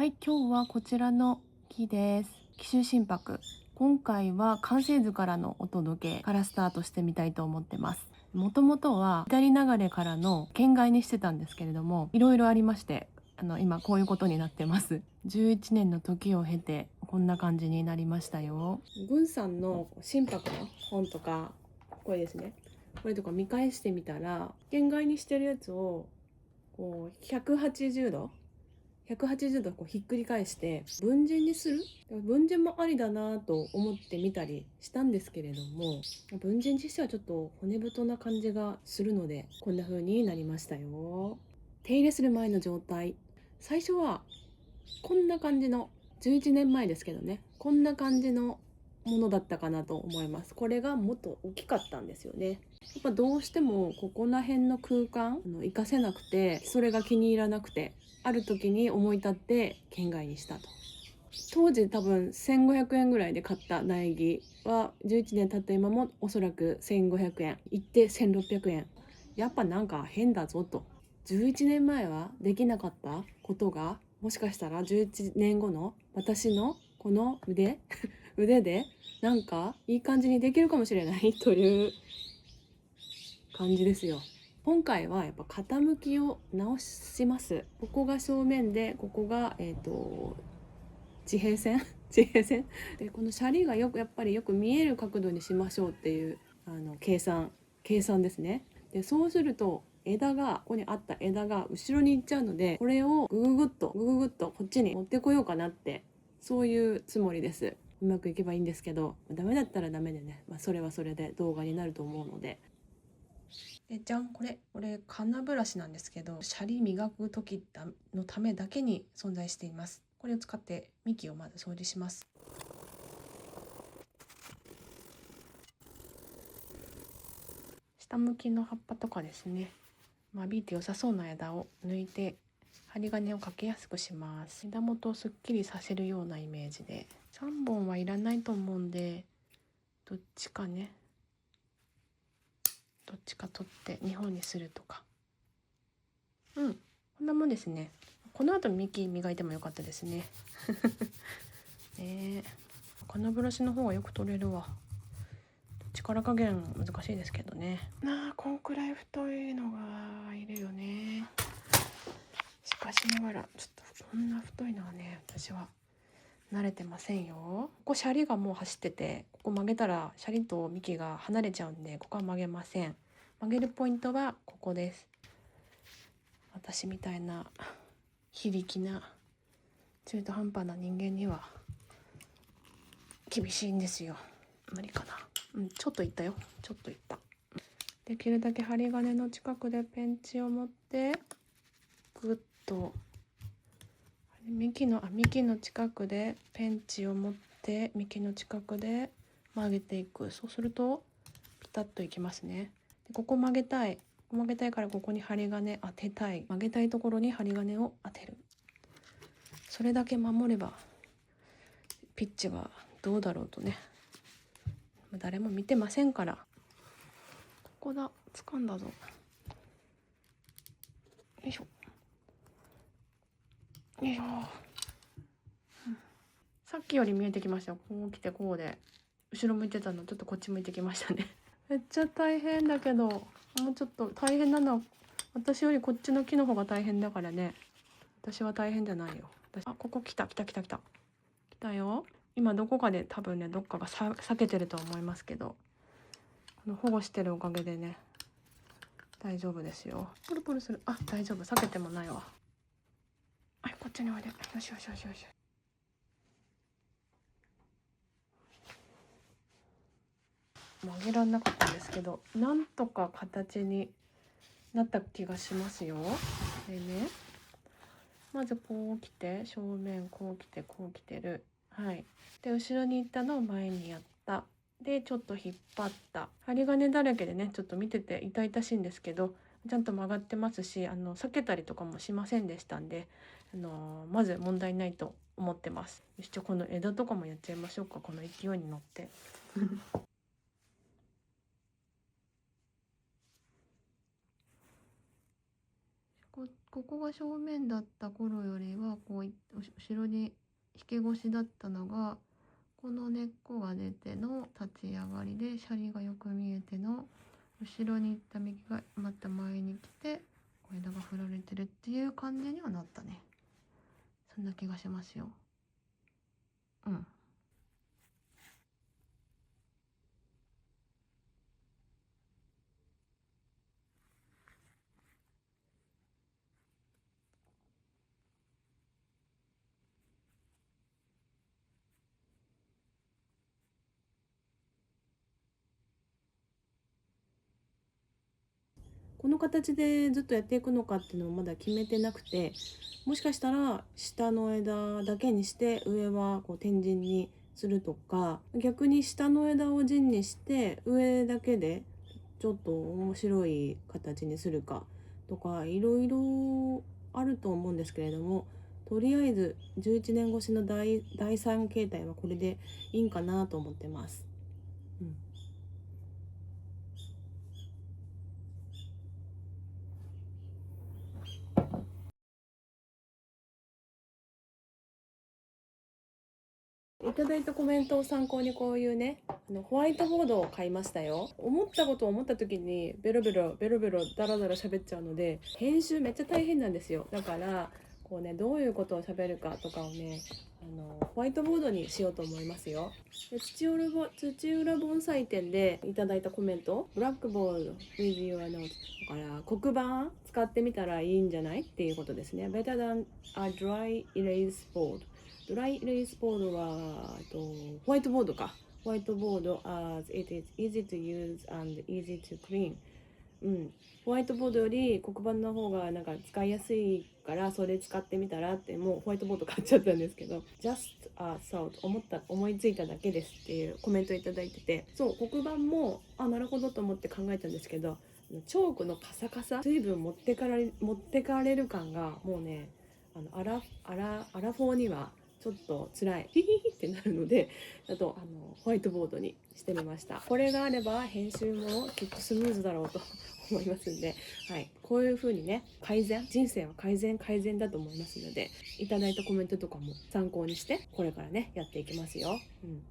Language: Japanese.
はい、今日はこちらの木です。紀州心拍。今回は完成図からのお届けからスタートしてみたいと思ってます。もともとは左流れからの県外にしてたんですけれども、いろいろありまして、今こういうことになってます。11年の時を経てこんな感じになりましたよ。軍さんの心拍の本とか、これですね。これとか見返してみたら、県外にしてるやつをこう180度こうひっくり返して文人にする。文人もありだなと思ってみたりしたんですけれども、文人にしてはちょっと骨太な感じがするので、こんな風になりましたよ。手入れする前の状態、最初はこんな感じの、11年前ですけどね、こんな感じのものだったかなと思います。これがもっと大きかったんですよね。やっぱどうしてもここら辺の空間活かせなくて、それが気に入らなくて、ある時に思い立って県外にしたと。当時多分1500円ぐらいで買った苗木は11年経った今もおそらく1500円いって1600円。やっぱなんか変だぞと。11年前はできなかったことが、もしかしたら11年後の私のこの腕腕でなんかいい感じにできるかもしれないという感じですよ。今回はやっぱ傾きを直します。ここが正面で、ここが地平線地平線で、このシャリがやっぱりよく見える角度にしましょうっていう計算ですね。でそうするとここにあった枝が後ろに行っちゃうので、これをグググッとこっちに持ってこようかなって、そういうつもりです。うまくいけばいいんですけど、ダメだったらダメでね、それはそれで動画になると思うので。でじゃん、これカナブラシなんですけど、シャリ磨く時のためだけに存在しています。これを使って幹をまず掃除します。下向きの葉っぱとかですね、間引いて良さそうな枝を抜いて針金をかけやすくします。枝元をすっきりさせるようなイメージで、3本はいらないと思うんで、どっちか取って2本にするとか。こんなもんですね。この後幹磨いてもよかったですね。このブラシの方がよく取れるわ。力加減難しいですけどね。こんくらい太いのがいるよね。しかしながらちょっとこんな太いのはね、私は慣れてませんよ。ここシャリがもう走ってて、ここ曲げたらシャリと幹が離れちゃうんで、ここは曲げません。曲げるポイントはここです。私みたいな非力な中途半端な人間には厳しいんですよ。無理かな。ちょっといったよ。できるだけ針金の近くでペンチを持ってグッと幹の近くでペンチを持って幹の近くで曲げていく。そうするとピタッといきますね。でここ曲げたいからここに針金当てたい。曲げたいところに針金を当てる。それだけ守ればピッチがどうだろうとね、誰も見てませんから。ここだ、掴んだぞ。よいしょよいしょ。さっきより見えてきました。こう来てこうで後ろ向いてたのちょっとこっち向いてきましたね。めっちゃ大変だけど、もうちょっと大変なのは私よりこっちの木の方が大変だからね。私は大変じゃないよ。ここ来たよ。今どこかで多分ね、どっかが避けてると思いますけど、この保護してるおかげでね大丈夫ですよ。プルプルする。大丈夫、避けてもないわ。はい、こっちにおいで。よし。曲げらんなかったんですけど、なんとか形になった気がしますよ。でね、まずこう来て正面、こう来てる。はい。で後ろに行ったのを前にやった。でちょっと引っ張った。針金だらけでね、ちょっと見てて痛々しいんですけど、ちゃんと曲がってますし、避けたりとかもしませんでしたんで、まず問題ないと思ってます。よし、この枝とかもやっちゃいましょうか。この勢いに乗って。こここが正面だった頃よりはこう後ろに引け腰だったのが、この根っこが出ての立ち上がりで、シャリがよく見えての後ろに行った幹がまた前に来て枝が振られてるっていう感じにはなったね。そんな気がしますよ。うん。この形でずっとやっていくのかっていうのもまだ決めてなくて、もしかしたら下の枝だけにして上はこう天神にするとか、逆に下の枝を陣にして上だけでちょっと面白い形にするかとか、いろいろあると思うんですけれども、とりあえず11年越しの第3形態はこれでいいんかなと思ってます。いただいたコメントを参考にこういうね、ホワイトボードを買いましたよ。思ったことを思った時にベロベロダラダラ喋っちゃうので、編集めっちゃ大変なんですよ。だからこうね、どういうことを喋るかとかをね、ホワイトボードにしようと思いますよ。で土浦盆栽店でいただいたコメント、ブラックボード with your notes だから黒板使ってみたらいいんじゃないっていうことですね。better than a dry erase board。ドライエレイスボードはホワイトボードか。ホワイトボード as it is easy to use and easy to clean。うん。ホワイトボードより黒板の方がなんか使いやすいからそれ使ってみたらって、もうホワイトボード買っちゃったんですけど、just a thought 思いついただけですっていうコメントいただいてて、そう黒板もなるほどと思って考えたんですけど、チョークのカサカサ、水分持ってかれる感がもうね、アラフォーにはちょっと辛いヒヒヒってなるので、あとホワイトボードにしてみました。これがあれば編集もきっとスムーズだろうと思いますんで、はい、こういう風にね、人生は改善だと思いますので、いただいたコメントとかも参考にしてこれからねやっていきますよ。うん。